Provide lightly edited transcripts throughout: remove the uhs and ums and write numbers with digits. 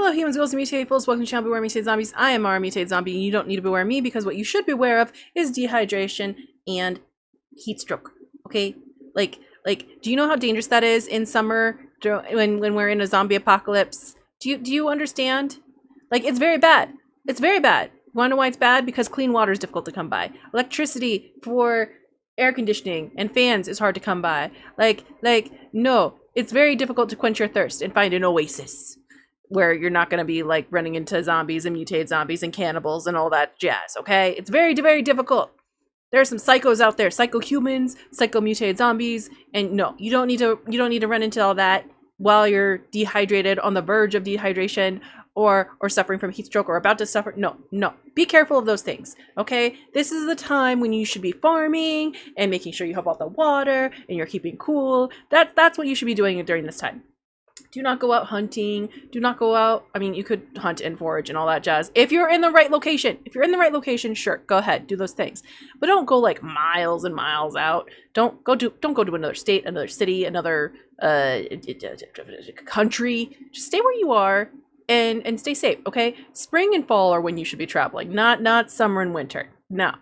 Hello humans, ghouls, and mutated welcome to channel Beware Mutated Zombies. I am our Mutated Zombie, and you don't need to beware me because what you should beware of is dehydration and heat stroke. Okay? Like, do you know how dangerous that is in summer when we're in a zombie apocalypse? Do you understand? Like, it's very bad. It's very bad. Wanna know why it's bad? Because clean water is difficult to come by. Electricity for air conditioning and fans is hard to come by. No, it's very difficult to quench your thirst and find an oasis where you're not going to be like running into zombies and mutated zombies and cannibals and all that jazz. Okay, it's very, very difficult. There are some psychos out there, psycho humans, psycho mutated zombies, and no, you don't need to run into all that while you're dehydrated, on the verge of dehydration, or suffering from heat stroke, or about to suffer. No, be careful of those things. Okay, this is the time when you should be farming and making sure you have all the water and you're keeping cool. That's what you should be doing during this time. Do not go out hunting. Do not go out. I mean, you could hunt and forage and all that jazz if you're in the right location. If you're in the right location, sure, go ahead, do those things. But don't go like miles and miles out. Don't go to another state, another city, another country. Just stay where you are and stay safe. Okay, spring and fall are when you should be traveling, not summer and winter. No,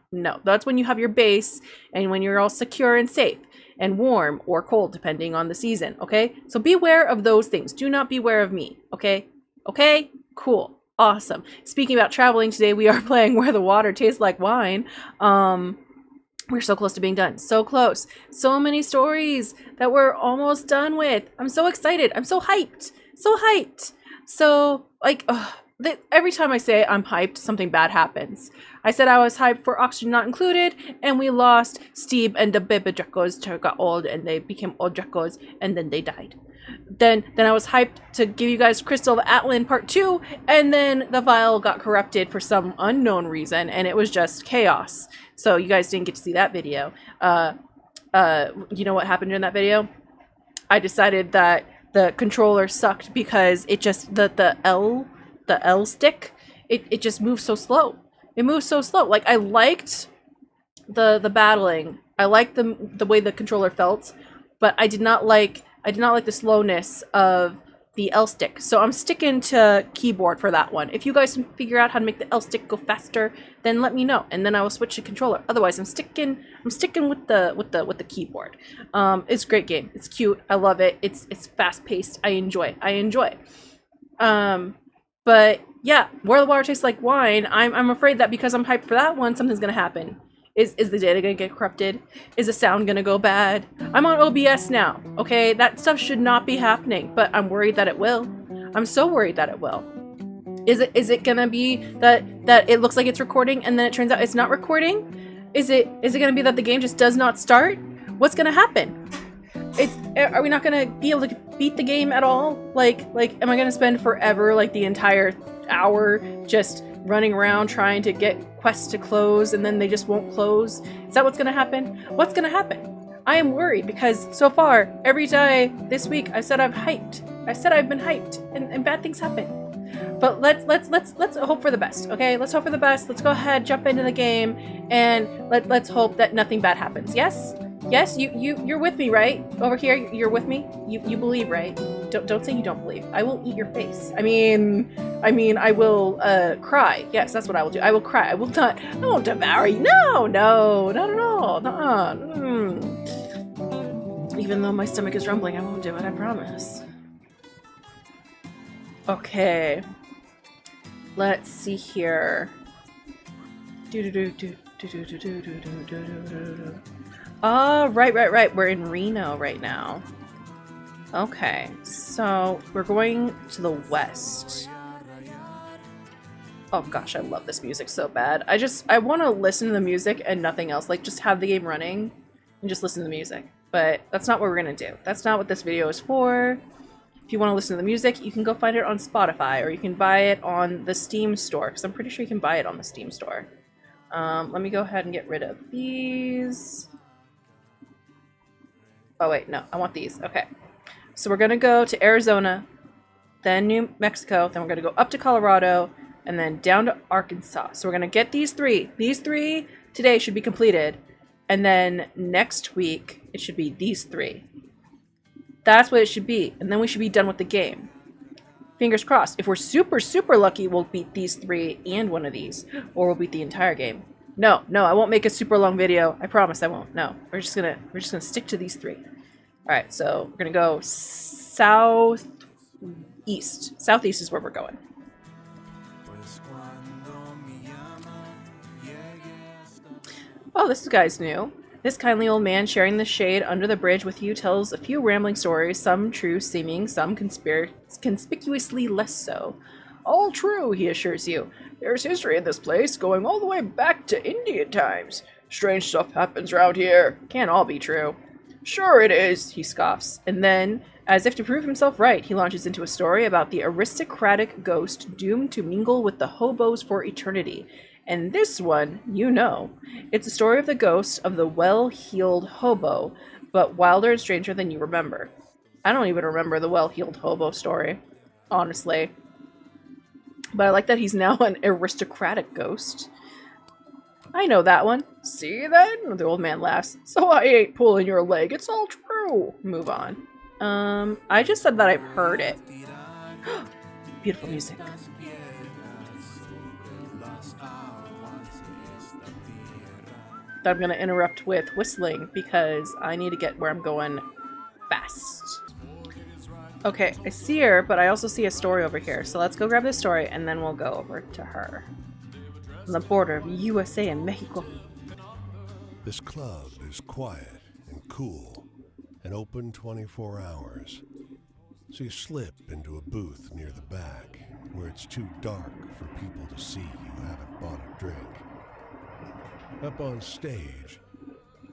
that's when you have your base and when you're all secure and safe and warm or cold depending on the season. Okay, so beware of those things. Do not beware of me. Okay, cool, awesome. Speaking about traveling, today we are playing Where the Water Tastes Like Wine. We're so close to being done, so close. So many stories that we're almost done with. I'm so excited. I'm so hyped. So like, every time I say I'm hyped, something bad happens. I said I was hyped for Oxygen Not Included, and we lost Steve and the baby Dracos got old, and they became old Dracos, and then they died. Then I was hyped to give you guys Crystal of Atlan Part 2, and then the vial got corrupted for some unknown reason, and it was just chaos. So you guys didn't get to see that video. You know what happened in that video? I decided that the controller sucked because it just, the L stick, it just moves so slow. It moves so slow. Like, I liked the battling. I liked the way the controller felt, but I did not like the slowness of the L stick. So I'm sticking to keyboard for that one. If you guys can figure out how to make the L stick go faster, then let me know, and then I will switch to controller. Otherwise, I'm sticking with the keyboard. It's a great game. It's cute. I love it. It's fast paced. I enjoy. But yeah, Where the Water Tastes Like Wine, I'm afraid that because I'm hyped for that one, something's gonna happen. Is the data gonna get corrupted? Is the sound gonna go bad? I'm on OBS now, okay? That stuff should not be happening, but I'm worried that it will. I'm so worried that it will. Is it gonna be that it looks like it's recording and then it turns out it's not recording? Is it gonna be that the game just does not start? What's gonna happen? Are we not gonna be able to beat the game at all? Like, am I gonna spend forever, like the entire hour, just running around trying to get quests to close and then they just won't close? Is that what's gonna happen? What's gonna happen? I am worried because so far, every day this week, I said I'm hyped. I said I've been hyped, and bad things happen. But let's hope for the best, okay? Let's hope for the best. Let's go ahead, jump into the game, and let's hope that nothing bad happens. Yes? Yes, you're with me, right? Over here, you're with me? You believe, right? Don't say you don't believe. I will eat your face. I mean, I will cry. Yes, that's what I will do. I will cry. I won't devour you. No, not at all. Even though my stomach is rumbling, I won't do it, I promise. Okay. Let's see here. Right. We're in Reno right now. Okay, so we're going to the west. Oh gosh, I love this music so bad. I want to listen to the music and nothing else. Like, just have the game running and just listen to the music. But that's not what we're gonna do. That's not what this video is for. If you want to listen to the music, you can go find it on Spotify, or you can buy it on the Steam store, because I'm pretty sure you can buy it on the Steam store. Let me go ahead and get rid of these. Oh wait, no, I want these. Okay. So we're gonna go to Arizona, then New Mexico, then we're gonna go up to Colorado, and then down to Arkansas. So we're gonna get these three. These three today should be completed, and then next week it should be these three. That's what it should be, and then we should be done with the game. Fingers crossed. If we're super, super lucky, we'll beat these 3 and one of these. Or we'll beat the entire game. No, I won't make a super long video. I promise I won't. No, we're just gonna stick to these 3. Alright, so we're gonna go southeast. Southeast is where we're going. Oh, this guy's new. This kindly old man sharing the shade under the bridge with you tells a few rambling stories, some true seeming, some conspicuously less so. All true, he assures you. There's history in this place, going all the way back to Indian times. Strange stuff happens around here. Can't all be true. Sure it is, he scoffs. And then, as if to prove himself right, he launches into a story about the aristocratic ghost doomed to mingle with the hobos for eternity. And this one, you know. It's a story of the ghost of the well-heeled hobo, but wilder and stranger than you remember. I don't even remember the well-heeled hobo story, honestly. But I like that he's now an aristocratic ghost. I know that one. See then? The old man laughs. So I ain't pulling your leg, it's all true. Move on. I just said that I've heard it. Beautiful music. I'm gonna interrupt with whistling because I need to get where I'm going fast. Okay, I see her, but I also see a story over here. So let's go grab this story and then we'll go over to her. On the border of USA and Mexico. This club is quiet and cool and open 24 hours. So you slip into a booth near the back where it's too dark for people to see you haven't bought a drink. Up on stage,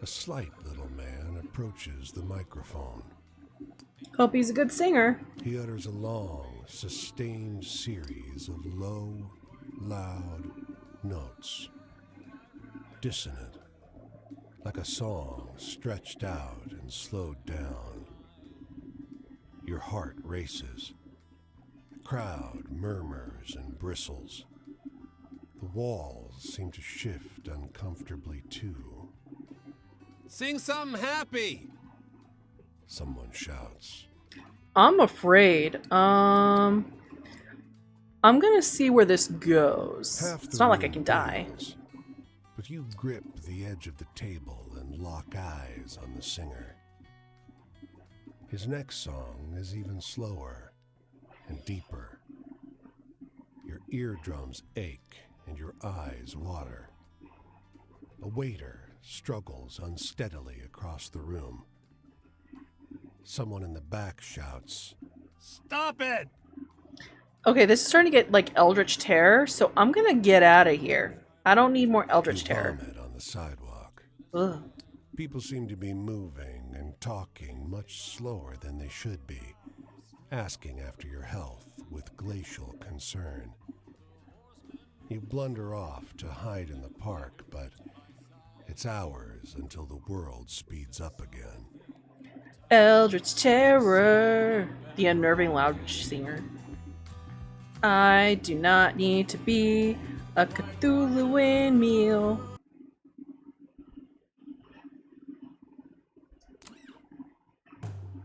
a slight little man approaches the microphone. Hope he's a good singer. He utters a long, sustained series of low, loud notes. Dissonant, like a song stretched out and slowed down. Your heart races. The crowd murmurs and bristles. The walls seem to shift uncomfortably too. Sing something happy! Someone shouts. I'm afraid. I'm gonna see where this goes. It's not like I can die. But you grip the edge of the table and lock eyes on the singer. His next song is even slower and deeper. Your eardrums ache and your eyes water. A waiter struggles unsteadily across the room. Someone in the back shouts, Stop it! Okay, this is starting to get like Eldritch Terror, so I'm gonna get out of here. I don't need more Eldritch Terror. Vomit on the sidewalk. Ugh. People seem to be moving and talking much slower than they should be, asking after your health with glacial concern. You blunder off to hide in the park, but it's hours until the world speeds up again. Eldritch Terror, the unnerving loud singer. I do not need to be a Cthulhuan meal.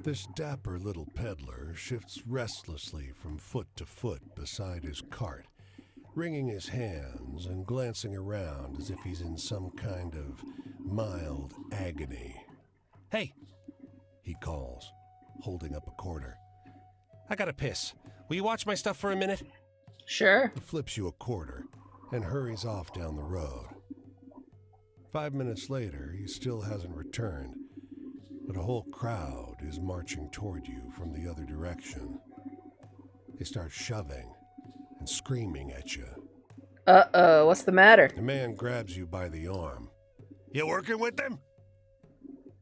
This dapper little peddler shifts restlessly from foot to foot beside his cart, wringing his hands and glancing around as if he's in some kind of mild agony. Hey, He calls, holding up a quarter. I gotta piss. Will you watch my stuff for a minute? Sure. He flips you a quarter and hurries off down the road. 5 minutes later, he still hasn't returned, but a whole crowd is marching toward you from the other direction. They start shoving and screaming at you. Uh-oh, what's the matter? The man grabs you by the arm. You working with them?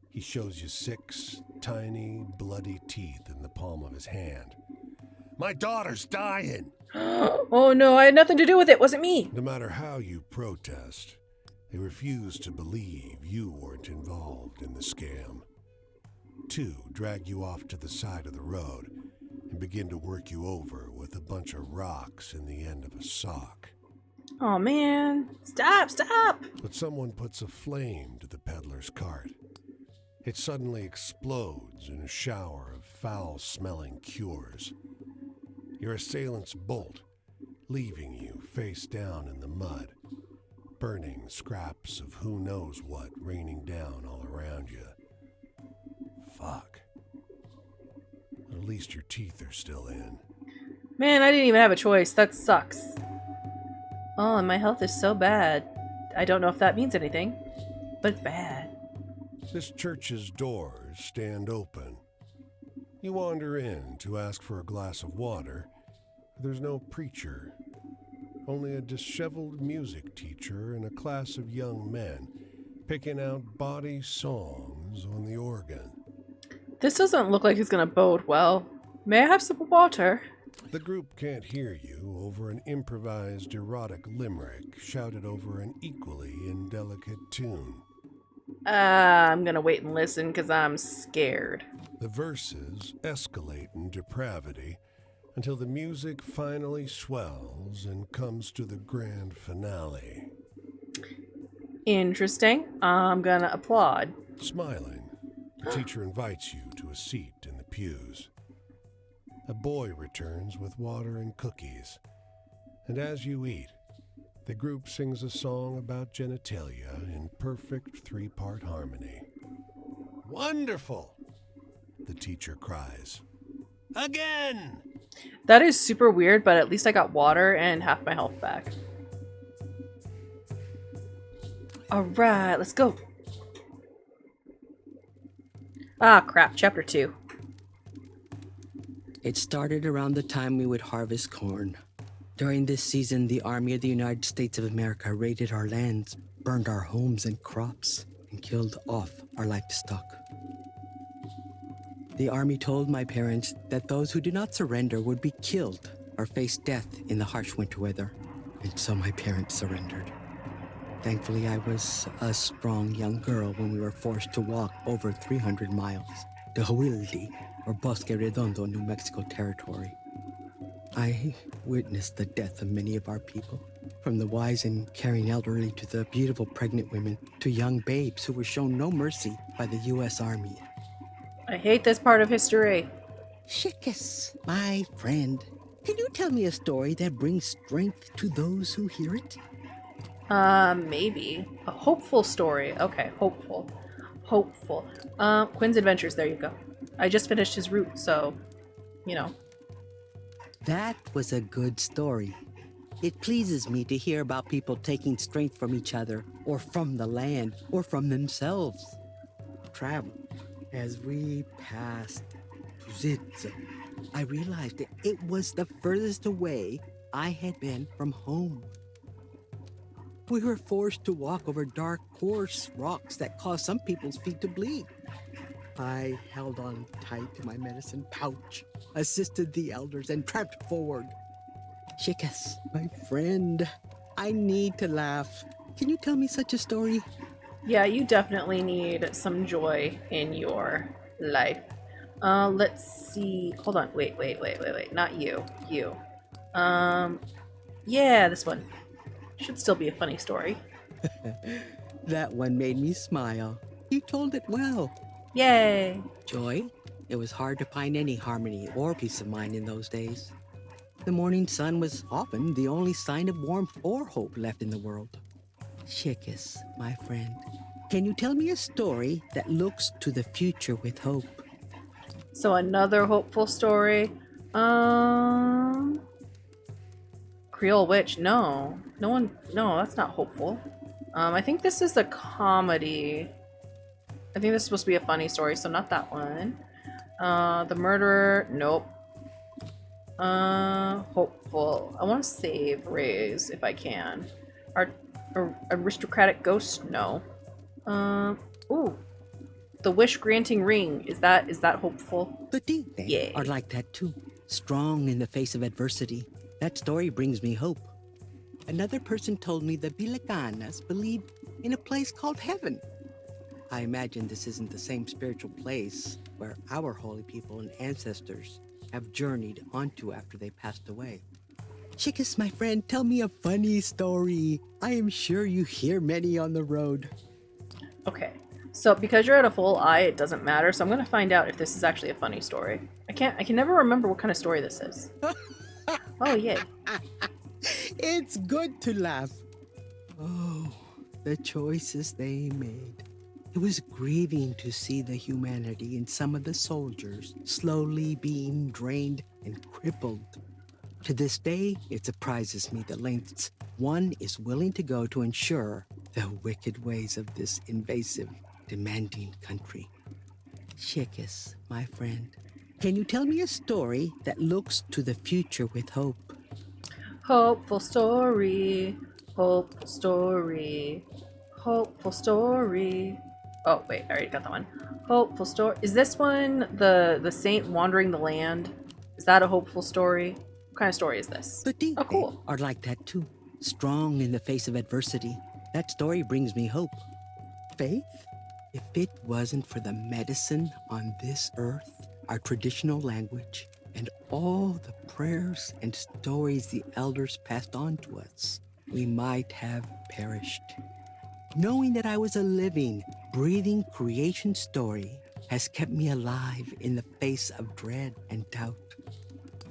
He shows you 6 tiny, bloody teeth in the palm of his hand. My daughter's dying. Oh no, I had nothing to do with it. Wasn't me. No matter how you protest, they refuse to believe you weren't involved in the scam. 2 drag you off to the side of the road and begin to work you over with a bunch of rocks in the end of a sock. Oh man. Stop. But someone puts a flame to the peddler's cart. It suddenly explodes in a shower of foul-smelling cures. Your assailants bolt, leaving you face down in the mud, burning scraps of who knows what raining down all around you. Fuck. At least your teeth are still in. Man, I didn't even have a choice. That sucks. Oh, and my health is so bad. I don't know if that means anything, but it's bad. This church's doors stand open. You wander in to ask for a glass of water. There's no preacher, only a disheveled music teacher and a class of young men picking out bawdy songs on the organ. This doesn't look like it's gonna bode well. May I have some water? The group can't hear you over an improvised erotic limerick shouted over an equally indelicate tune. I'm gonna wait and listen because I'm scared. The verses escalate in depravity until the music finally swells and comes to the grand finale. Interesting. I'm gonna applaud. Smiling, the teacher invites you to a seat in the pews. A boy returns with water and cookies, and as you eat, the group sings a song about genitalia in perfect three-part harmony. Wonderful! The teacher cries. Again! That is super weird, but at least I got water and half my health back. Alright, let's go. Ah, crap. Chapter 2. It started around the time we would harvest corn. During this season, the Army of the United States of America raided our lands, burned our homes and crops, and killed off our livestock. The Army told my parents that those who did not surrender would be killed or face death in the harsh winter weather, and so my parents surrendered. Thankfully, I was a strong young girl when we were forced to walk over 300 miles to Huildi, or Bosque Redondo, New Mexico territory. I witnessed the death of many of our people, from the wise and caring elderly to the beautiful pregnant women to young babes who were shown no mercy by the U.S. Army. I hate this part of history. Shikis, my friend, can you tell me a story that brings strength to those who hear it? Maybe. A hopeful story. Okay, hopeful. Hopeful. Quinn's Adventures, there you go. I just finished his route, so, you know. That was a good story. It pleases me to hear about people taking strength from each other, or from the land, or from themselves. Travel. As we passed Zitza, I realized that it was the furthest away I had been from home. We were forced to walk over dark, coarse rocks that caused some people's feet to bleed. I held on tight to my medicine pouch, assisted the elders, and tramped forward. Shikas, my friend, I need to laugh. Can you tell me such a story? Yeah, you definitely need some joy in your life. Let's see. Hold on. Wait. Not you. You. Yeah, this one. Should still be a funny story. That one made me smile. You told it well. Yay! Joy? It was hard to find any harmony or peace of mind in those days. The morning sun was often the only sign of warmth or hope left in the world. Shikis, my friend, can you tell me a story that looks to the future with hope? So another hopeful story. Creole Witch. No, that's not hopeful. I think this is a comedy. I think this is supposed to be a funny story, so not that one. The Murderer. Nope. Hopeful. I want to save Rays if I can. Aristocratic Ghost. No. Ooh. The Wish Granting Ring. Is that hopeful? The Tigre Yeah. are like that too. Strong in the face of adversity. That story brings me hope. Another person told me the Bilacanas believe in a place called heaven. I imagine this isn't the same spiritual place where our holy people and ancestors have journeyed onto after they passed away. Chickas, my friend, tell me a funny story. I am sure you hear many on the road. Okay. So because you're at a full eye, it doesn't matter. So I'm gonna find out if this is actually a funny story. I can never remember what kind of story this is. Oh, yeah. It's good to laugh. Oh, the choices they made. It was grieving to see the humanity in some of the soldiers slowly being drained and crippled. To this day, it surprises me the lengths one is willing to go to ensure the wicked ways of this invasive, demanding country. Shikis, my friend, can you tell me a story that looks to the future with hope? Hopeful story. Hopeful story. Hopeful story. Oh, wait, I already got that one. Hopeful story. Is this one the saint wandering the land? Is that a hopeful story? What kind of story is this? The deep Oh, cool. are like that too. Strong in the face of adversity. That story brings me hope. Faith? If it wasn't for the medicine on this earth, our traditional language, and all the prayers and stories the elders passed on to us, we might have perished. Knowing that I was a living, breathing creation story has kept me alive in the face of dread and doubt.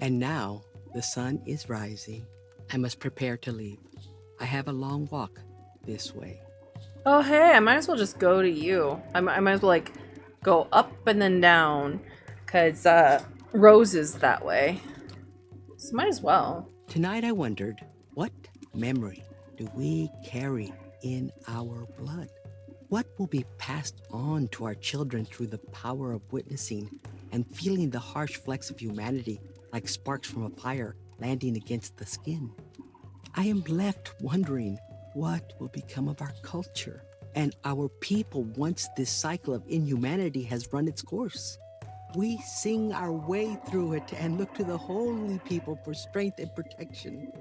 And now the sun is rising. I must prepare to leave. I have a long walk this way. Oh, hey, I might as well just go to you. I might as well, like, go up and then down. Because, Rose is that way. So might as well. Tonight I wondered, what memory do we carry in our blood? What will be passed on to our children through the power of witnessing and feeling the harsh flecks of humanity like sparks from a fire landing against the skin? I am left wondering what will become of our culture and our people once this cycle of inhumanity has run its course. We sing our way through it and look to the holy people for strength and protection.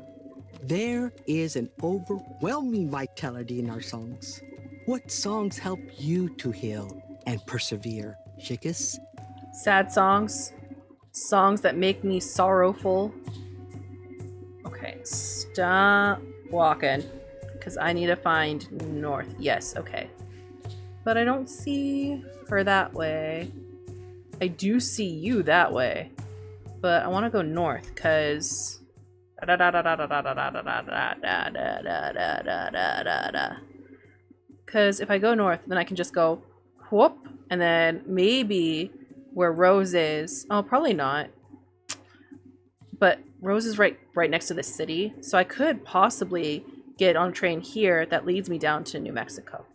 There is an overwhelming vitality in our songs. What songs help you to heal and persevere, Shikis? Sad songs. Songs that make me sorrowful. Okay, stop walking. Because I need to find north. Yes, okay. But I don't see her that way. I do see you that way. But I want to go north, because... Because if I go north, then I can just go whoop, and then maybe where Rose is... Oh, probably not. But Rose is right next to the city, so I could possibly get on a train here that leads me down to New Mexico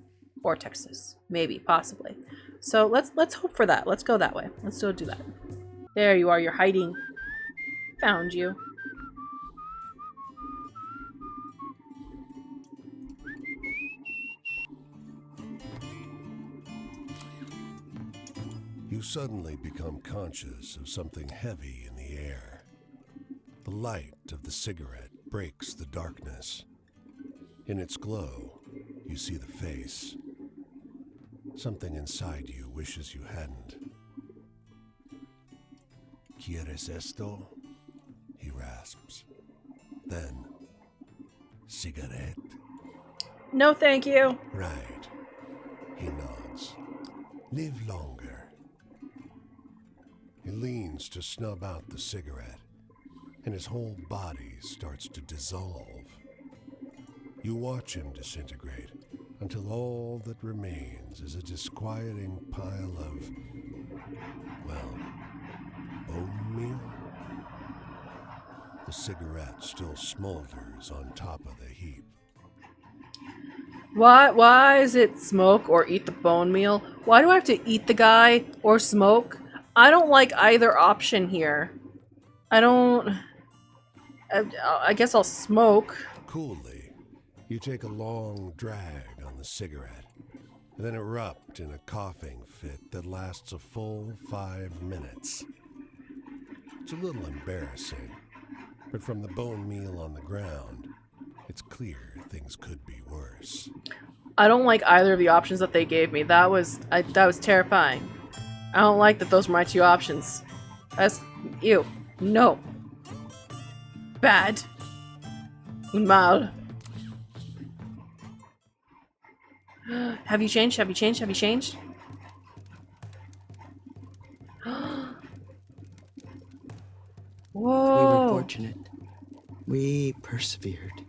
or Texas, maybe, possibly. So let's hope for that. Let's go that way. Let's still do that. There you are. You're hiding. Found you. You suddenly become conscious of something heavy in the air. The light of the cigarette breaks the darkness. In its glow, you see the face. Something inside you wishes you hadn't. ¿Quieres esto? He rasps. Then, cigarette. No, thank you. Right. He nods. Live longer. He leans to snub out the cigarette, and his whole body starts to dissolve. You watch him disintegrate until all that remains is a disquieting pile of, well, bone meal? The cigarette still smolders on top of the heap. Why is it smoke or eat the bone meal? Why do I have to eat the guy or smoke? I don't like either option here. I guess I'll smoke. Coolly, you take a long drag on the cigarette, and then erupt in a coughing fit that lasts a full 5 minutes. It's a little embarrassing, but from the bone meal on the ground, it's clear things could be worse. I don't like either of the options that they gave me. That was terrifying. I don't like that those were my two options. That's... Ew. No. Bad. Mal. Have you changed? Have you changed? Have you changed? We were Whoa. fortunate. We persevered.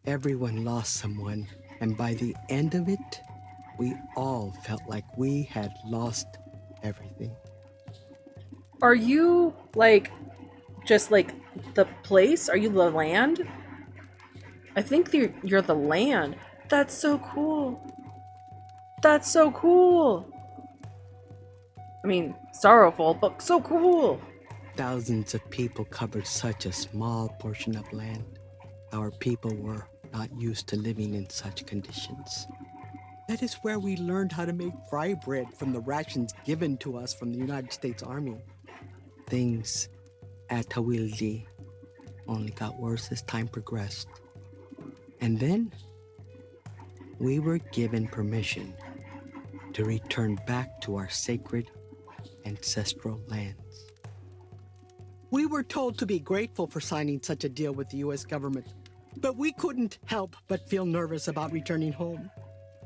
Everyone lost someone, and by the end of it, we all felt like we had lost everything. Are you like just like the place? Are you the land? I think you're the land. That's so cool. That's so cool. I mean, sorrowful, but so cool. Thousands of people covered such a small portion of land. Our people were not used to living in such conditions. That is where we learned how to make fry bread from the rations given to us from the United States Army. Things at Tawilji only got worse as time progressed. And then we were given permission to return back to our sacred ancestral lands. We were told to be grateful for signing such a deal with the US government, but we couldn't help but feel nervous about returning home.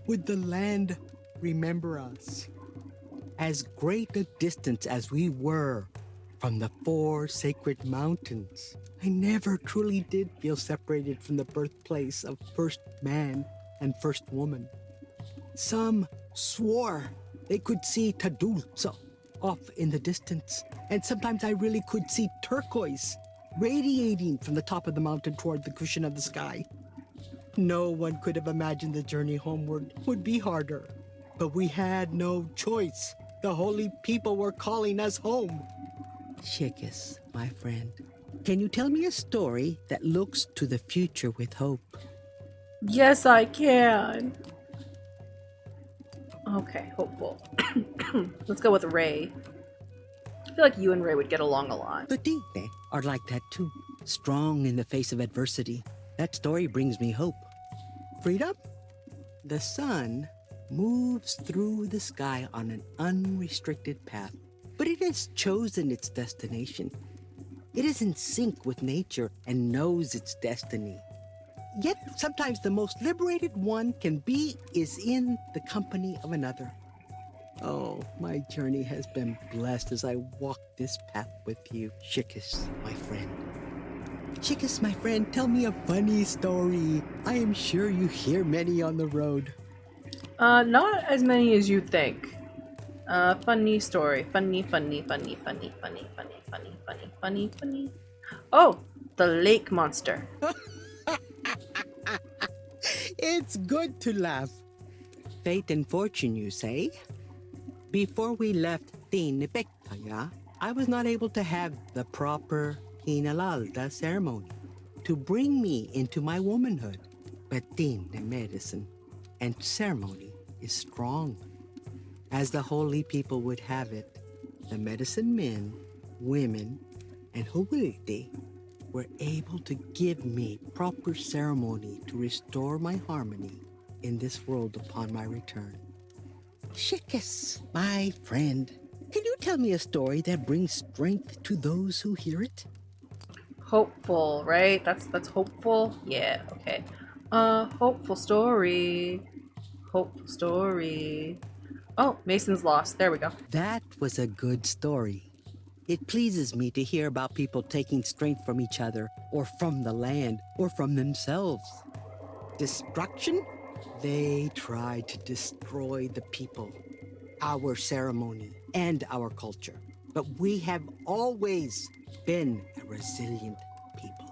Would the land remember us? As great a distance as we were from the 4 sacred mountains, I never truly did feel separated from the birthplace of first man and first woman. Some swore they could see Tadulza off in the distance, and sometimes I really could see turquoise radiating from the top of the mountain toward the cushion of the sky. No one could have imagined the journey homeward would be harder, but we had no choice. The holy people were calling us home. Shikis, my friend, can you tell me a story that looks to the future with hope? Yes, I can. Okay, hopeful. Let's go with Ray. I feel like you and Ray would get along a lot. The Dine are like that too, strong in the face of adversity. That story brings me hope. Freedom? The sun moves through the sky on an unrestricted path, but it has chosen its destination. It is in sync with nature and knows its destiny. Yet sometimes the most liberated one can be is in the company of another. Oh, my journey has been blessed as I walk this path with you, Shikis, my friend. Shikis, my friend, tell me a funny story. I am sure you hear many on the road. Not as many as you think. Funny story. Funny. Oh, the lake monster. It's good to laugh. Fate and fortune, you say? Before we left Tinipekaya, I was not able to have the proper Hinalalda ceremony to bring me into my womanhood. But Tin medicine and ceremony is strong. As the holy people would have it, the medicine men, women, and Huwilde were able to give me proper ceremony to restore my harmony in this world upon my return. Shikis, my friend, can you tell me a story that brings strength to those who hear it? Hopeful, right? That's hopeful. Yeah. Okay. Hopeful story. Hopeful story. Oh, Mason's lost. There we go. That was a good story. It pleases me to hear about people taking strength from each other, or from the land, or from themselves. Destruction? They tried to destroy the people, our ceremony, and our culture. But we have always been a resilient people.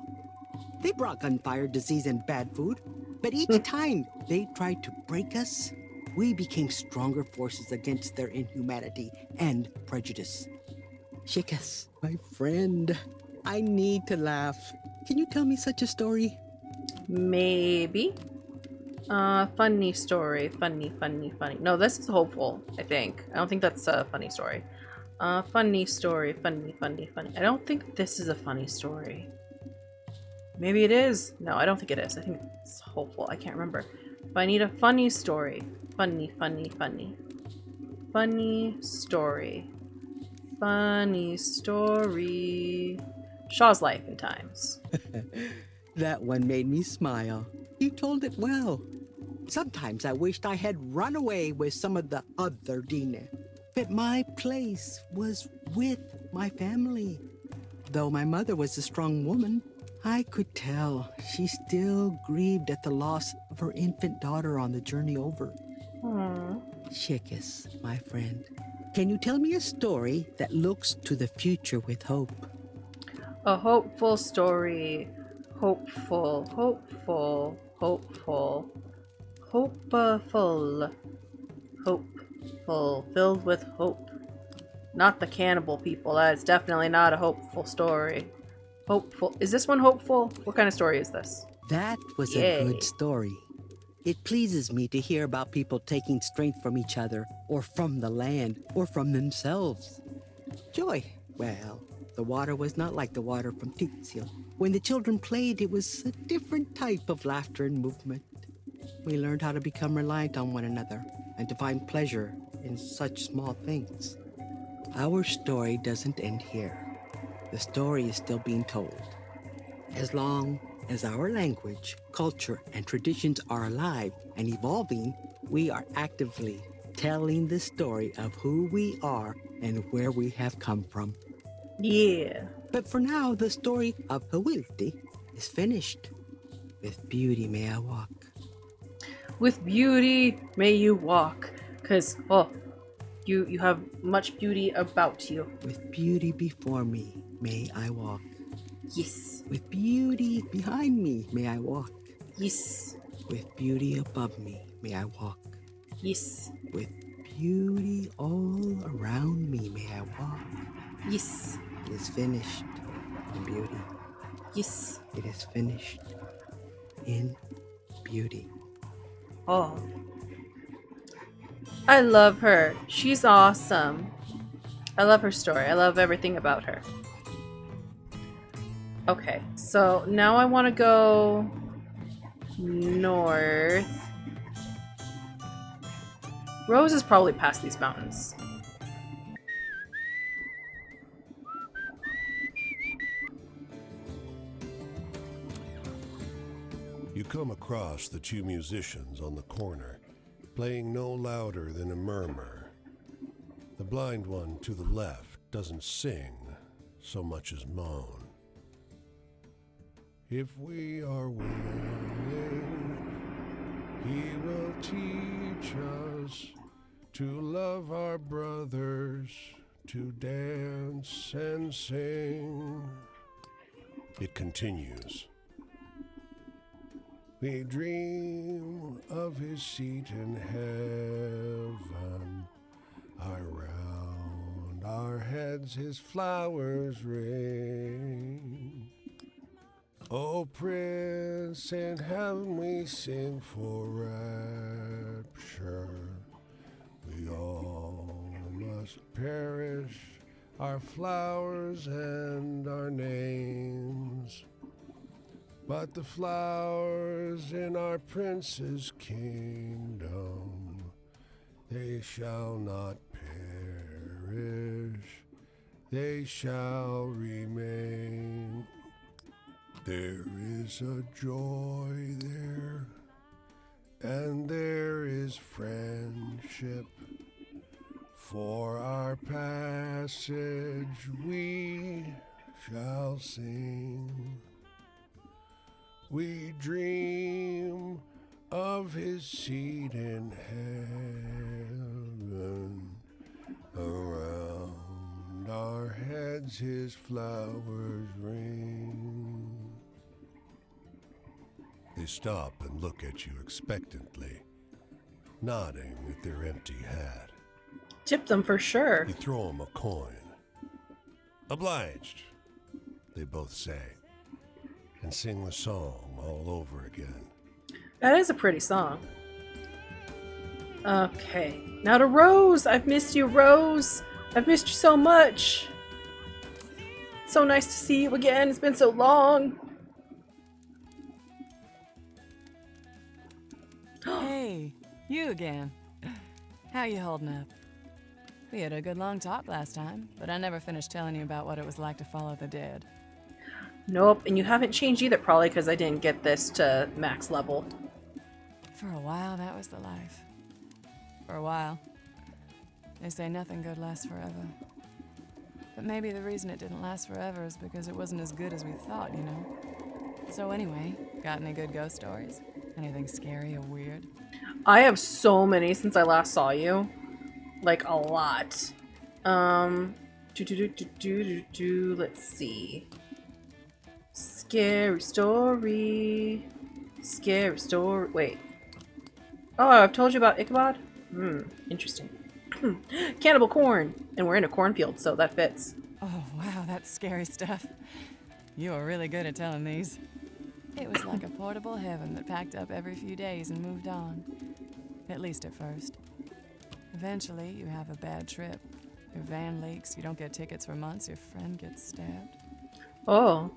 They brought gunfire, disease, and bad food, but each time they tried to break us, we became stronger forces against their inhumanity and prejudice. Shikas, my friend, I need to laugh. Can you tell me such a story? Maybe. Funny story. Funny. No, this is hopeful, I think. I don't think that's a funny story. Funny story. Funny. I don't think this is a funny story. Maybe it is. No, I don't think it is. I think it's hopeful. I can't remember. But I need a funny story. Funny. Funny story. Funny story. Shaw's Life and Times. That one made me smile. You told it well. Sometimes I wished I had run away with some of the other Dine. But my place was with my family. Though my mother was a strong woman, I could tell she still grieved at the loss of her infant daughter on the journey over. Hmm. Chickus, my friend, can you tell me a story that looks to the future with hope? A hopeful story. Hopeful, hopeful, hopeful, hopeful, hopeful, filled with hope. Not the cannibal people. That is definitely not a hopeful story. Hopeful. Is this one hopeful? What kind of story is this? That was a Yay. good story. It pleases me to hear about people taking strength from each other, or from the land, or from themselves. Joy. Well, the water was not like the water from Tizio. When the children played, it was a different type of laughter and movement. We learned how to become reliant on one another and to find pleasure in such small things. Our story doesn't end here. The story is still being told. As long as our language, culture, and traditions are alive and evolving, we are actively telling the story of who we are and where we have come from. Yeah. But for now, the story of Hawilti is finished. With beauty may I walk. With beauty may you walk. Because, you have much beauty about you. With beauty before me may I walk. Yes. With beauty behind me may I walk. Yes. With beauty above me may I walk. Yes. With beauty all around me may I walk. Yes. It is finished in beauty. Yes. It is finished in beauty. Oh. I love her. She's awesome. I love her story. I love everything about her. Okay, so now I want to go north. Rose is probably past these mountains. You come across the two musicians on the corner, playing no louder than a murmur. The blind one to the left doesn't sing so much as moan. If we are willing, he will teach us to love our brothers, to dance and sing. It continues. We dream of his seat in heaven. Around our heads his flowers ring. O Prince in heaven, we sing for rapture. We all must perish, our flowers and our names. But the flowers in our Prince's kingdom, they shall not perish, they shall remain. There is a joy there, and there is friendship. For our passage we shall sing. We dream of his seat in heaven. Around our heads his flowers ring. They stop and look at you expectantly, nodding at their empty hat. Tip them for sure. You throw them a coin. Obliged, they both say, and sing the song all over again. That is a pretty song. Okay, now to Rose. I've missed you, Rose. I've missed you so much. It's so nice to see you again. It's been so long. Hey, you again. How you holding up? We had a good long talk last time, but I never finished telling you about what it was like to follow the dead. Nope, and you haven't changed either, probably because I didn't get this to max level. For a while, that was the life. For a while. They say nothing good lasts forever. But maybe the reason it didn't last forever is because it wasn't as good as we thought, you know? So anyway, got any good ghost stories? Anything scary or weird? I have so many since I last saw you. Like, a lot. Let's see. Scary story. Scary story. Wait. Oh, I've told you about Ichabod? Interesting. Cannibal corn. And we're in a cornfield, so that fits. Oh, wow, that's scary stuff. You are really good at telling these. It was like a portable heaven that packed up every few days and moved on. At least at first. Eventually, you have a bad trip. Your van leaks, you don't get tickets for months, your friend gets stabbed. Oh.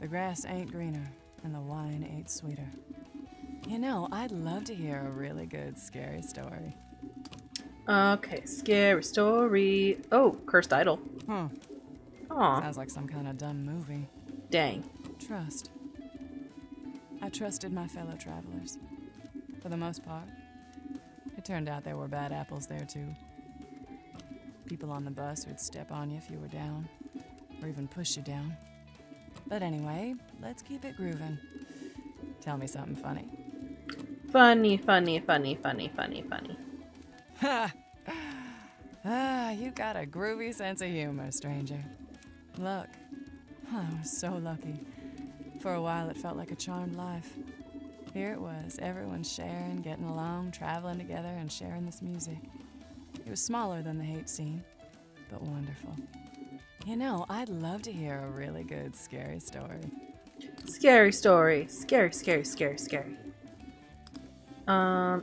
The grass ain't greener, and the wine ain't sweeter. You know, I'd love to hear a really good, scary story. Okay, scary story. Oh, cursed idol. Huh. Aw, Sounds like some kind of dumb movie. dang. Trust. I trusted my fellow travelers. For the most part. It turned out there were bad apples there, too. People on the bus who'd step on you if you were down, or even push you down. But anyway, let's keep it grooving. Tell me something funny. Funny, funny, funny, funny, funny, funny. Ha! Ah, you got a groovy sense of humor, stranger. Look, I was so lucky. For a while, it felt like a charmed life. Here it was, everyone sharing, getting along, traveling together, and sharing this music. It was smaller than the hate scene, but wonderful. You know, I'd love to hear a really good, scary story. Scary story. Scary, scary, scary, scary.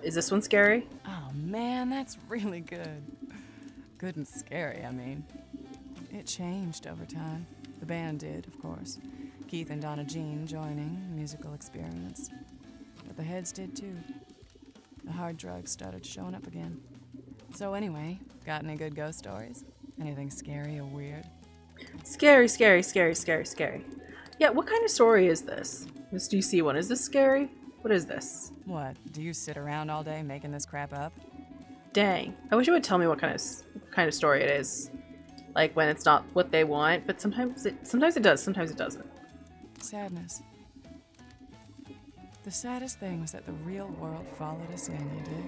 Is this one scary? Oh man, that's really good. Good and scary, I mean. It changed over time. The band did, of course. Keith and Donna Jean joining, musical experiments. But the heads did too. The hard drugs started showing up again. So anyway, got any good ghost stories? Anything scary or weird? Scary, scary, scary, scary, scary. Yeah, what kind of story is this? This DC one. Is this scary? What is this? What, do you sit around all day making this crap up? Dang. I wish you would tell me what kind of story it is. Like when it's not what they want, but sometimes it does, sometimes it doesn't. Sadness. The saddest thing was that the real world followed us in, you dig?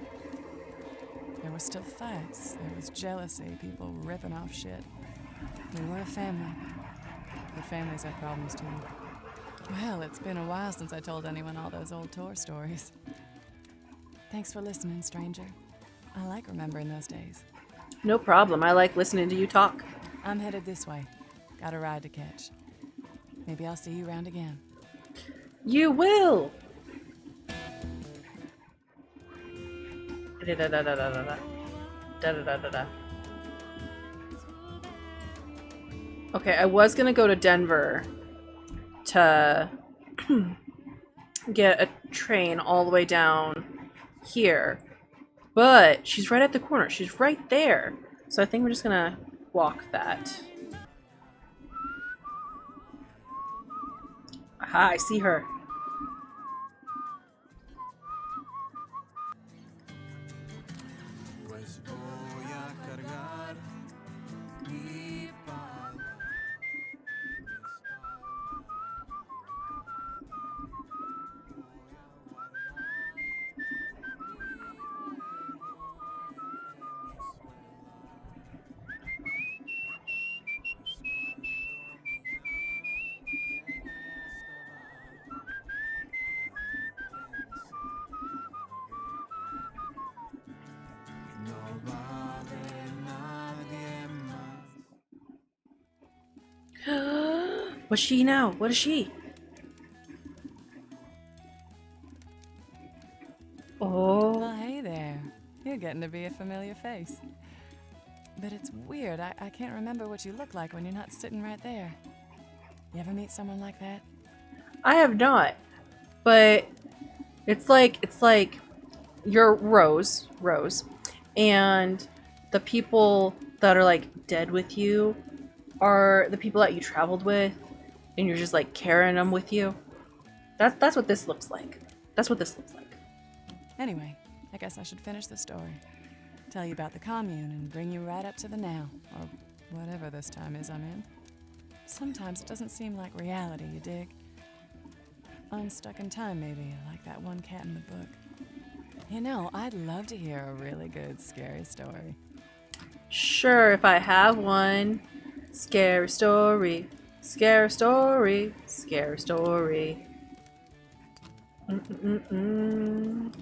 There were still fights, there was jealousy, people ripping off shit. We were a family. But families have problems too. Well, it's been a while since I told anyone all those old tour stories. Thanks for listening, stranger. I like remembering those days. No problem. I like listening to you talk. I'm headed this way. Got a ride to catch. Maybe I'll see you around again. You will! Da-da-da-da-da-da-da. Da-da-da-da-da. Okay, I was gonna go to Denver to get a train all the way down here. But she's right at the corner. She's right there. So I think we're just gonna walk that. Aha, I see her. What's she now? What is she? Oh. Well, hey there. You're getting to be a familiar face. But it's weird. I can't remember what you look like when you're not sitting right there. You ever meet someone like that? I have not. But it's like you're Rose, and the people that are like dead with you are the people that you traveled with, and you're just like carrying them with you. That's what this looks like. That's what this looks like. Anyway, I guess I should finish the story. Tell you about the commune and bring you right up to the now, or whatever this time is I'm in. Sometimes it doesn't seem like reality, you dig? I'm stuck in time, maybe, like that one cat in the book. You know, I'd love to hear a really good scary story. Sure, if I have one. Scary story. Scary story. Scary story. Mm-mm-mm-mm.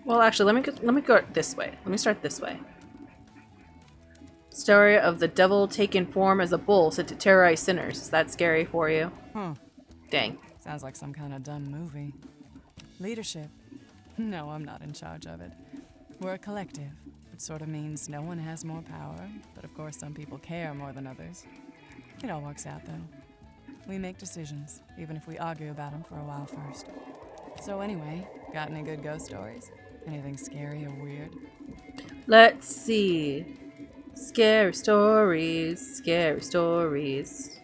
Well, actually, let me go this way. Let me start this way. Story of the devil taking form as a bull sent to terrorize sinners. Is that scary for you? Huh. Dang. Sounds like some kind of dumb movie. Leadership. No, I'm not in charge of it. We're a collective, which sort of means no one has more power, but of course some people care more than others. It all works out, though. We make decisions, even if we argue about them for a while first. So anyway, got any good ghost stories? Anything scary or weird? Let's see. Scary stories. Scary stories.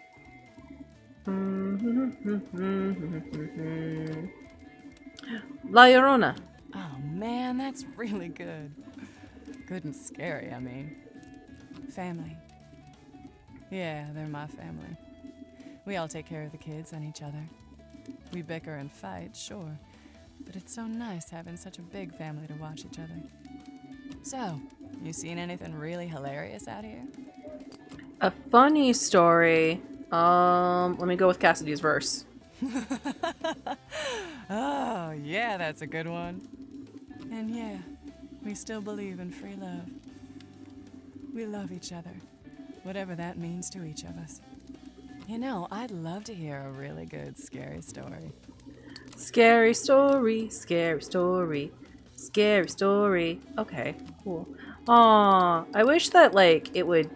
La Llorona. Oh man, that's really good. Good and scary, I mean. Family. Yeah, they're my family. We all take care of the kids and each other. We bicker and fight, sure, but it's so nice having such a big family to watch each other. So, you seen anything really hilarious out here? A funny story. Let me go with Cassidy's verse. Oh, yeah, that's a good one. And yeah, we still believe in free love. We love each other, whatever that means to each of us. You know, I'd love to hear a really good scary story. Scary story, scary story, scary story. Okay, cool. Aw, I wish that, like, it would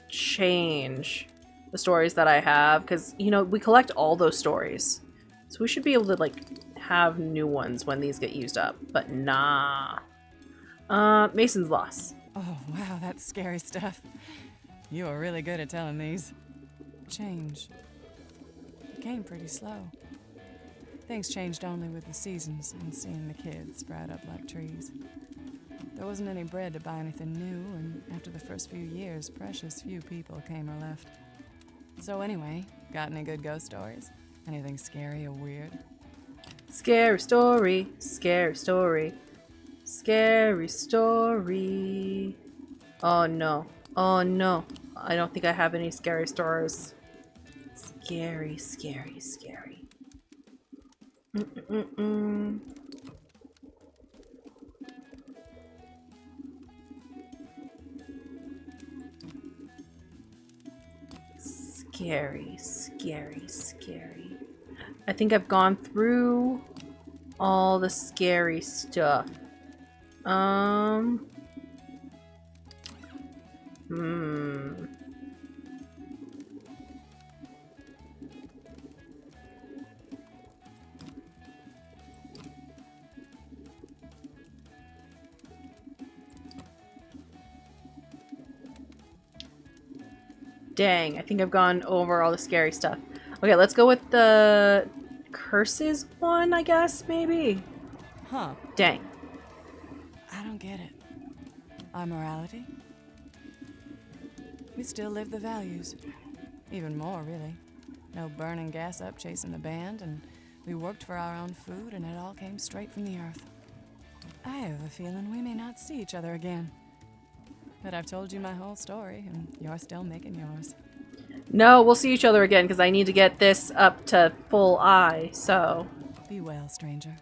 change the stories that I have, because, you know, we collect all those stories. So we should be able to, like, have new ones when these get used up. But nah. Mason's Loss. Oh, wow, that's scary stuff. You are really good at telling these. Change. It came pretty slow. Things changed only with the seasons and seeing the kids sprout up like trees. There wasn't any bread to buy anything new, and after the first few years, precious few people came or left. So anyway, got any good ghost stories? Anything scary or weird? Scary story, scary story, scary story. Oh no, oh no. I don't think I have any scary stories. Scary, scary, scary. Mm-mm-mm. Scary, scary, scary. I think I've gone through all the scary stuff. Dang, I think I've gone over all the scary stuff. Okay, let's go with the curses one, I guess, maybe? Huh. Dang. I don't get it. Our morality? We still live the values. Even more, really. No burning gas up chasing the band, and we worked for our own food, and it all came straight from the earth. I have a feeling we may not see each other again. But I've told you my whole story, and you're still making yours. No, we'll see each other again, because I need to get this up to full eye, so... Be well, stranger.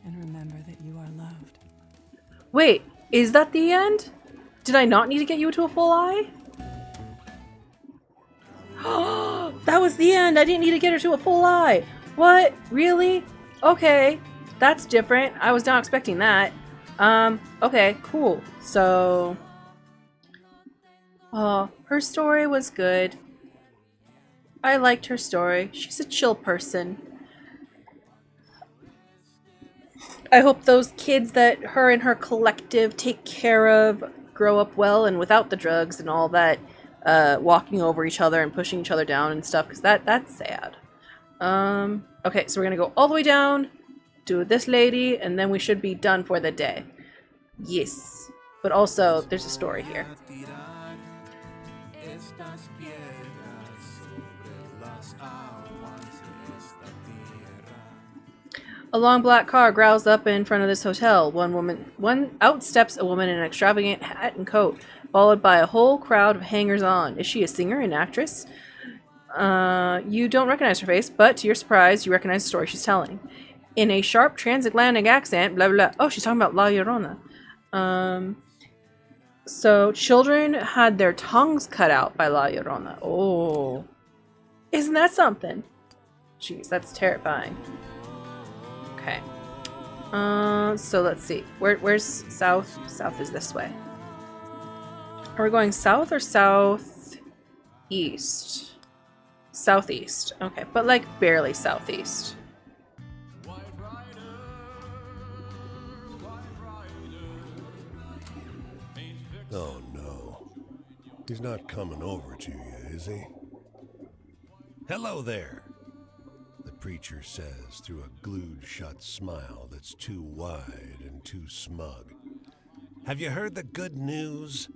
And remember that you are loved. Wait, is that the end? Did I not need to get you to a full eye? That was the end! I didn't need to get her to a full eye! What? Really? Okay. That's different. I was not expecting that. Okay, cool. So... Oh, her story was good. I liked her story. She's a chill person. I hope those kids that her and her collective take care of grow up well and without the drugs and all that walking over each other and pushing each other down and stuff, because that's sad. Okay, so we're gonna go all the way down to this lady, and then we should be done for the day. Yes. But also, there's a story here. A long black car growls up in front of this hotel. One out steps a woman in an extravagant hat and coat, followed by a whole crowd of hangers-on. Is she a singer, an actress? You don't recognize her face, but to your surprise, you recognize the story she's telling. In a sharp transatlantic accent, blah, blah, blah. Oh, she's talking about La Llorona. So, children had their tongues cut out by La Llorona. Oh. Isn't that something? Jeez, that's terrifying. Okay. So let's see. Where's south? South is this way. Are we going south or southeast? Southeast. Okay, but like barely southeast. Oh no. He's not coming over to you, is he? Hello there, the preacher says through a glued-shut smile that's too wide and too smug. Have you heard the good news?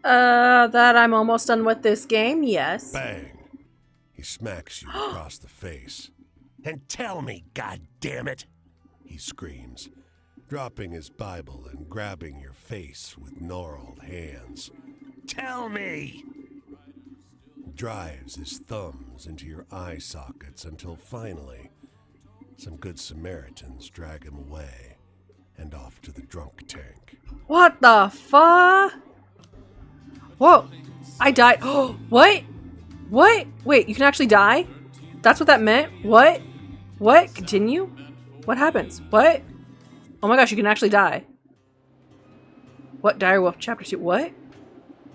That I'm almost done with this game, yes. Bang! He smacks you across the face. And tell me, goddammit! He screams, dropping his Bible and grabbing your face with gnarled hands. Tell me! Drives his thumbs into your eye sockets until finally some good Samaritans drag him away and off to the drunk tank. What the fuck? Whoa! I died. Oh, what? What? Wait, you can actually die? That's what that meant? What? What? Continue? What happens? What? Oh my gosh, you can actually die. What? Direwolf Chapter 2. What?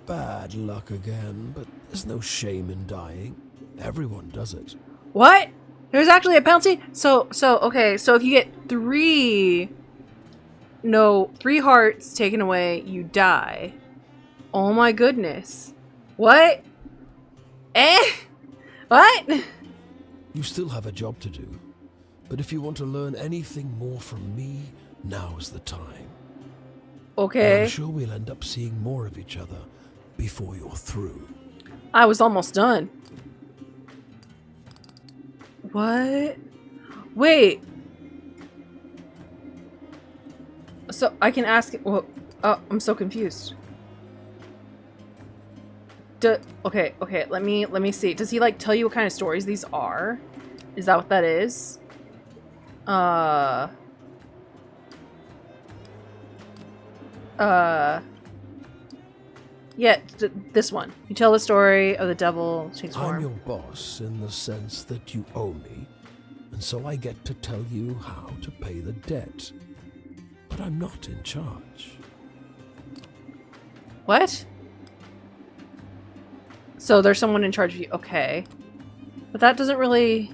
Bad luck again, but there's no shame in dying. Everyone does it. What? There's actually a penalty? Okay, so if you get three hearts taken away, you die. Oh my goodness. What? What? You still have a job to do, but if you want to learn anything more from me, now's the time. Okay. And I'm sure we'll end up seeing more of each other before you're through. I was almost done. What? Wait. So I can ask. Well, I'm so confused. Okay. Let me see. Does he like tell you what kind of stories these are? Is that what that is? Yeah, this one. You tell the story of the devil takes form. I'm your boss in the sense that you owe me, and so I get to tell you how to pay the debt. But I'm not in charge. What? So there's someone in charge of you. Okay. But that doesn't really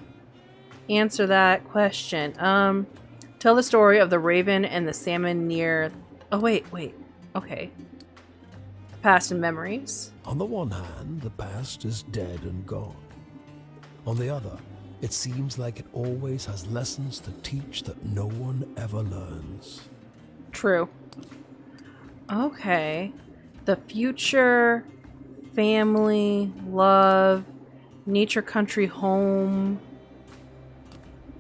answer that question. Tell the story of the raven and the salmon near... Oh, wait. Okay. Past and memories. On the one hand, the past is dead and gone. On the other, it seems like it always has lessons to teach that no one ever learns. True. Okay. The future, family, love, nature, country, home,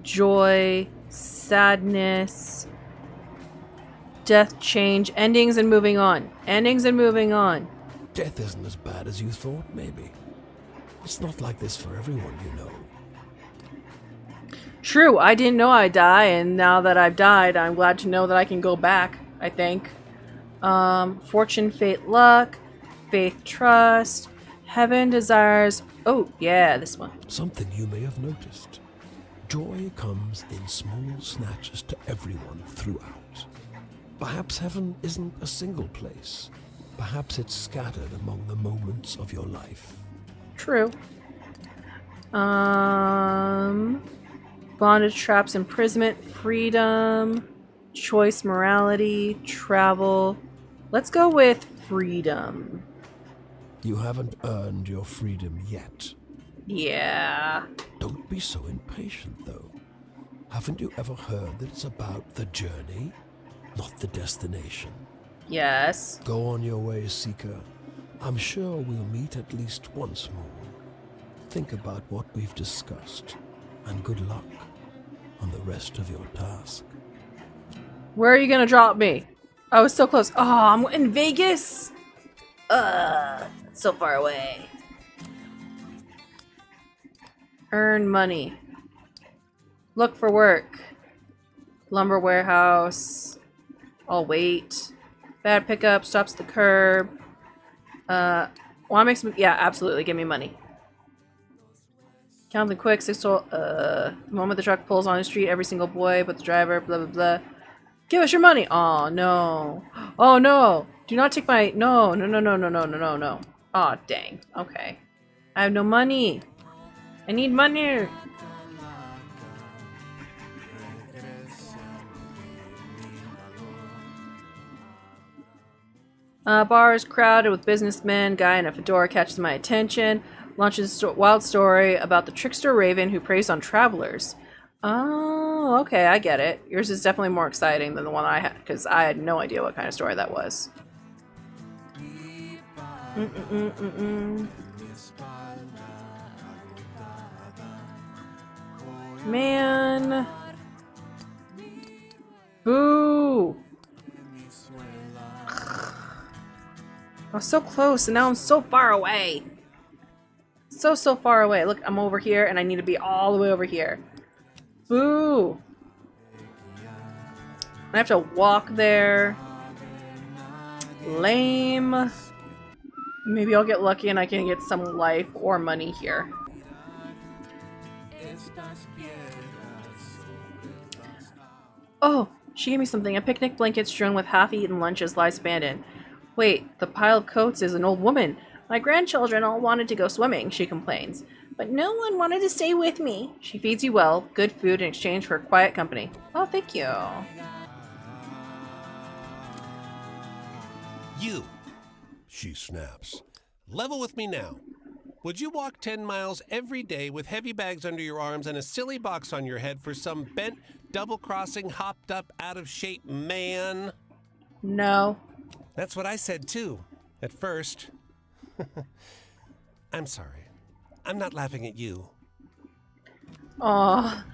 joy, sadness, death, change, endings and moving on. Endings and moving on. Death isn't as bad as you thought, maybe. It's not like this for everyone, you know. True, I didn't know I'd die, and now that I've died, I'm glad to know that I can go back, I think. Fortune, fate, luck, faith, trust, heaven, desires. Oh, yeah, this one. Something you may have noticed. Joy comes in small snatches to everyone throughout. Perhaps heaven isn't a single place. Perhaps it's scattered among the moments of your life. True. Bondage, traps, imprisonment, freedom, choice, morality, travel. Let's go with freedom. You haven't earned your freedom yet. Yeah. Don't be so impatient, though. Haven't you ever heard that it's about the journey, not the destination? Yes. Go on your way, Seeker. I'm sure we'll meet at least once more. Think about what we've discussed, and good luck on the rest of your task. Where are you gonna drop me? I was so close. Oh, I'm in Vegas? So far away. Earn money. Look for work. Lumber warehouse. I'll wait. Bad pickup, stops the curb. Wanna make some, yeah, absolutely, give me money. Count them quick, the moment the truck pulls on the street, every single boy but the driver, blah blah blah. Give us your money! Oh no. Oh no! Do not take my, no. Aw, dang. Okay. I have no money. I need money. Bar is crowded with businessmen. Guy in a fedora catches my attention. Launches a wild story about the trickster raven who preys on travelers. Oh, okay, I get it. Yours is definitely more exciting than the one I had, because I had no idea what kind of story that was. Man. Boo! I was so close, and now I'm so far away. So far away. Look, I'm over here, and I need to be all the way over here. Boo! I have to walk there. Lame. Maybe I'll get lucky and I can get some life or money here. Oh, she gave me something. A picnic blanket strewn with half-eaten lunches lies abandoned. Wait, the pile of coats is an old woman. My grandchildren all wanted to go swimming, she complains. But no one wanted to stay with me. She feeds you well, good food in exchange for quiet company. Oh, thank you. You, She snaps. level with me now. Would you walk 10 miles every day with heavy bags under your arms and a silly box on your head for some bent, double-crossing, hopped-up, out-of-shape man? No. That's what I said, too, at first. I'm sorry. I'm not laughing at you. Aw.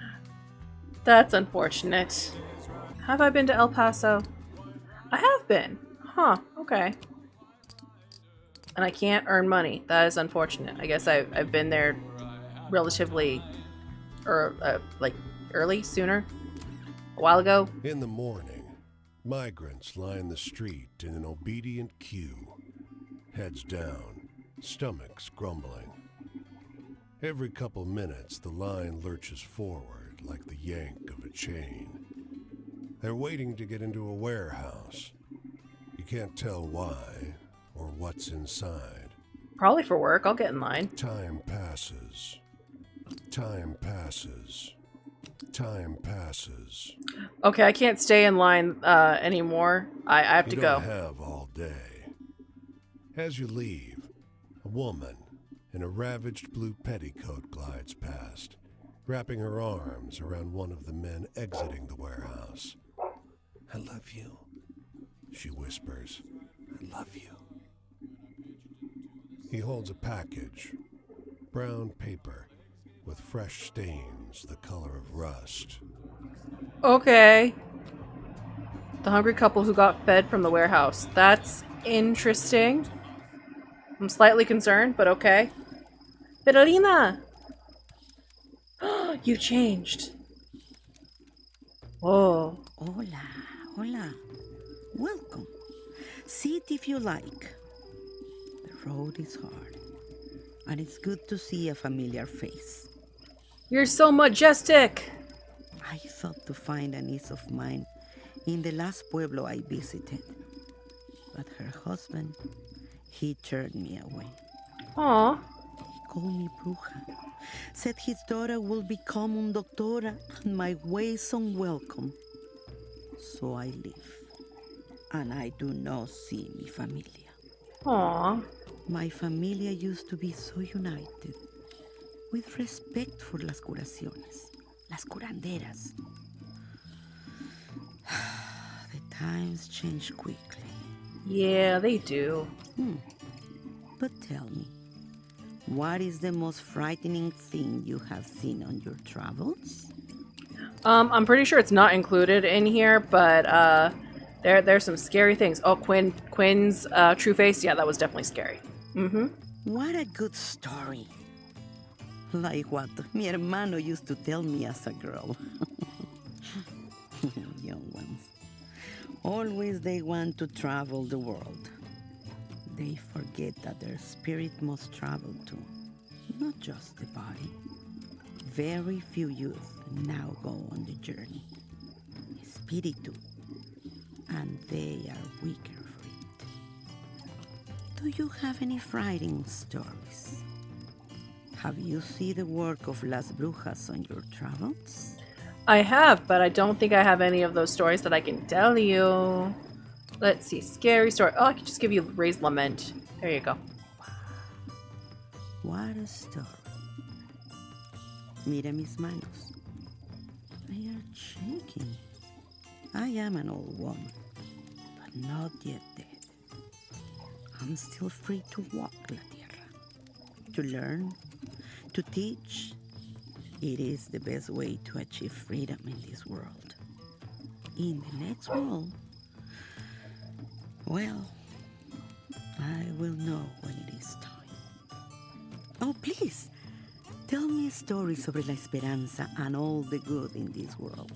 That's unfortunate. Have I been to El Paso? I have been. Huh, okay. And I can't earn money. That is unfortunate. I guess I've been there relatively, like, sooner? A while ago? In the morning, migrants line the street in an obedient queue. Heads down, stomachs grumbling. Every couple minutes, the line lurches forward like the yank of a chain. They're waiting to get into a warehouse. You can't tell why or what's inside. Probably for work. I'll get in line. Time passes. Time passes. Time passes. Okay, I can't stay in line anymore. I have to You go. don't have all day. As you leave, a woman in a ravaged blue petticoat glides past, wrapping her arms around one of the men exiting the warehouse. I love you, she whispers. I love you. He holds a package, brown paper with fresh stains the color of rust. Okay. The hungry couple who got fed from the warehouse. That's interesting. I'm slightly concerned, but okay. Fidelina! You changed. Whoa. Hola, hola. Welcome. Sit if you like. The road is hard, and it's good to see a familiar face. You're so majestic! I thought to find a niece of mine in the last pueblo I visited, but her husband, he turned me away. Aw. He called me bruja, said his daughter will become un doctora, and my ways unwelcome. So I leave, and I do not see mi familia. Aw. My familia used to be so united, with respect for las curaciones, las curanderas. The times change quickly. Yeah, they do. But tell me, what is the most frightening thing you have seen on your travels? I'm pretty sure it's not included in here, but there's some scary things. Oh, Quinn's true face. Yeah, that was definitely scary. Mm-hmm. What a good story. Like what mi hermano used to tell me as a girl. Young ones. Always they want to travel the world. They forget that their spirit must travel too, not just the body. Very few youth now go on the journey. Espiritu, and they are weaker for it. Do you have any frightening stories? Have you seen the work of Las Brujas on your travels? I have, but I don't think I have any of those stories that I can tell you. Let's see. Scary story. Oh, I could just give you Raised Lament. There you go. What a story. Mira mis manos. They are shaking. I am an old woman, but not yet dead. I'm still free to walk la tierra, to learn, to teach. It is the best way to achieve freedom in this world. In the next world, well, I will know when it is time. Oh, please, tell me a story sobre la esperanza and all the good in this world.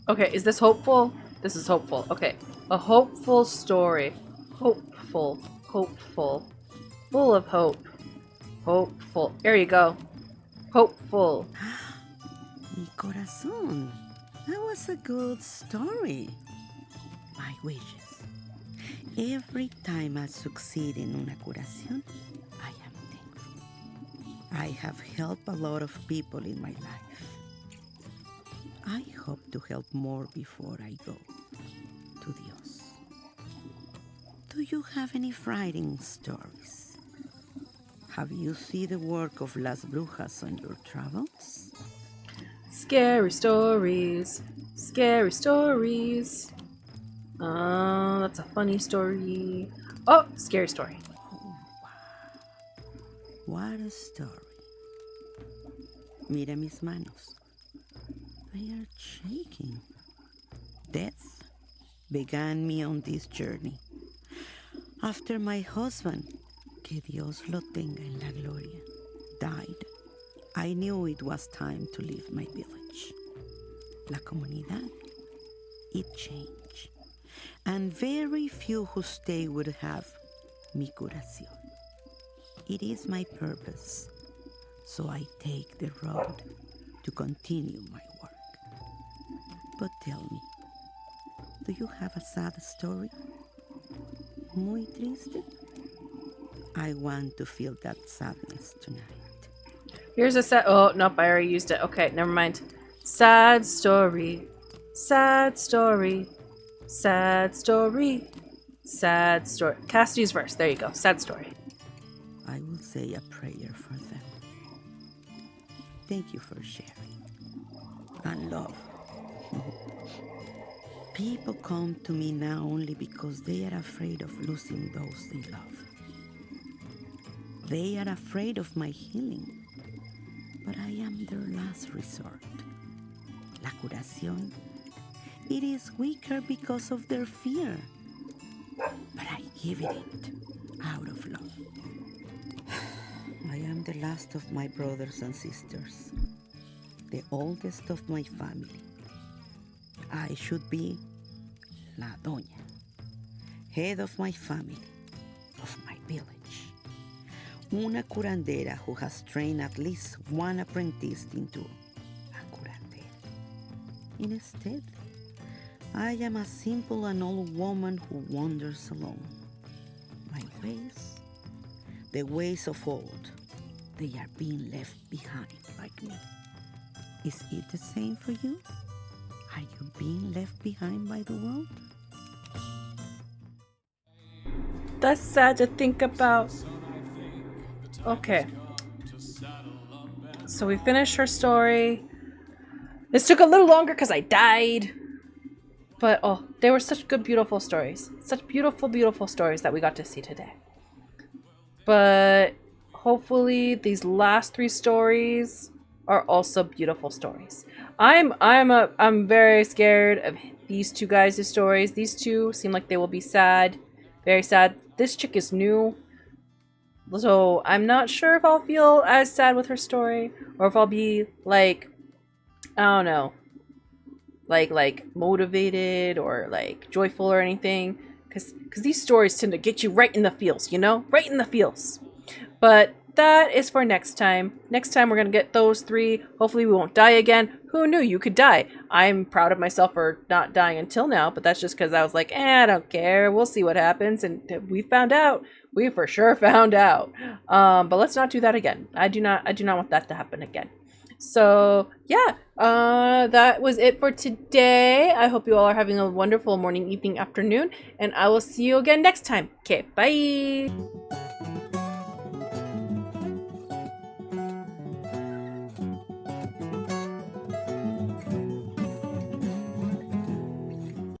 Okay, is this hopeful? This is hopeful. Okay, a hopeful story. Hopeful. Hopeful. Full of hope. Hopeful. There you go. Hopeful. Mi corazón. That was a good story. My wishes. Every time I succeed in una curación, I am thankful. I have helped a lot of people in my life. I hope to help more before I go to Dios. Do you have any frightening stories? Have you seen the work of Las Brujas on your travels? Scary stories. Scary stories. That's a funny story. Oh, scary story. Oh, wow. What a story. Mira mis manos. They are shaking. Death began me on this journey. After my husband, que Dios lo tenga en la gloria, died, I knew it was time to leave my village. La comunidad, it changed. And very few who stay would have mi curación. It is my purpose, so I take the road to continue my work. But tell me, do you have a sad story? Muy triste? I want to feel that sadness tonight. Here's a sad. Oh, nope, I already used it. Okay, never mind. Sad story. Sad story. Sad story. Sad story. Cassidy's verse. There you go. Sad story. I will say a prayer for them. Thank you for sharing. And love. People come to me now only because they are afraid of losing those they love. They are afraid of my healing, but I am their last resort. La curación, it is weaker because of their fear, but I give it out of love. I am the last of my brothers and sisters, the oldest of my family. I should be la doña, head of my family, of my village. Una curandera who has trained at least one apprentice into a curandera. Instead, I am a simple and old woman who wanders alone. My ways, the ways of old, they are being left behind like me. Is it the same for you? Are you being left behind by the world? That's sad to think about. Okay. So we finished her story. This took a little longer because I died. But oh, they were such good, beautiful stories. Such beautiful, beautiful stories that we got to see today. But hopefully these last 3 stories are also beautiful stories. I'm very scared of these 2 guys' stories. These 2 seem like they will be sad. Very sad. This chick is new. So I'm not sure if I'll feel as sad with her story, or if I'll be like, I don't know, like motivated or like joyful or anything, because these stories tend to get you right in the feels, you know, right in the feels. But that is for next time. Next time we're gonna get those 3. Hopefully we won't die again. Who knew you could die? I'm proud of myself for not dying until now, but that's just because I was like, I don't care. We'll see what happens, and we found out. We for sure found out. But let's not do that again. I do not want that to happen again. So yeah, that was it for today. I hope you all are having a wonderful morning, evening, afternoon, and I will see you again next time. Okay, bye.